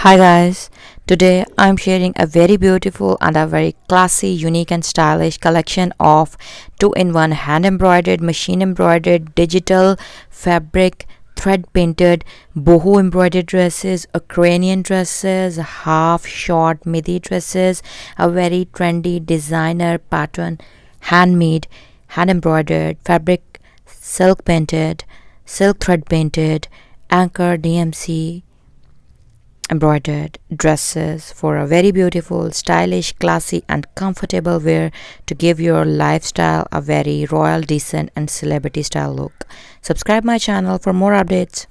Hi guys, today I'm sharing a very beautiful and a very classy, unique and stylish collection of 2-in-1 hand embroidered, machine embroidered, digital, fabric, thread painted, boho embroidered dresses, Ukrainian dresses, half short midi dresses, a very trendy designer pattern, handmade, hand embroidered, fabric, silk painted, silk thread painted, anchor DMC embroidered dresses for a very beautiful, stylish, classy and comfortable wear to give your lifestyle a very royal, decent and celebrity style look. Subscribe my channel for more updates.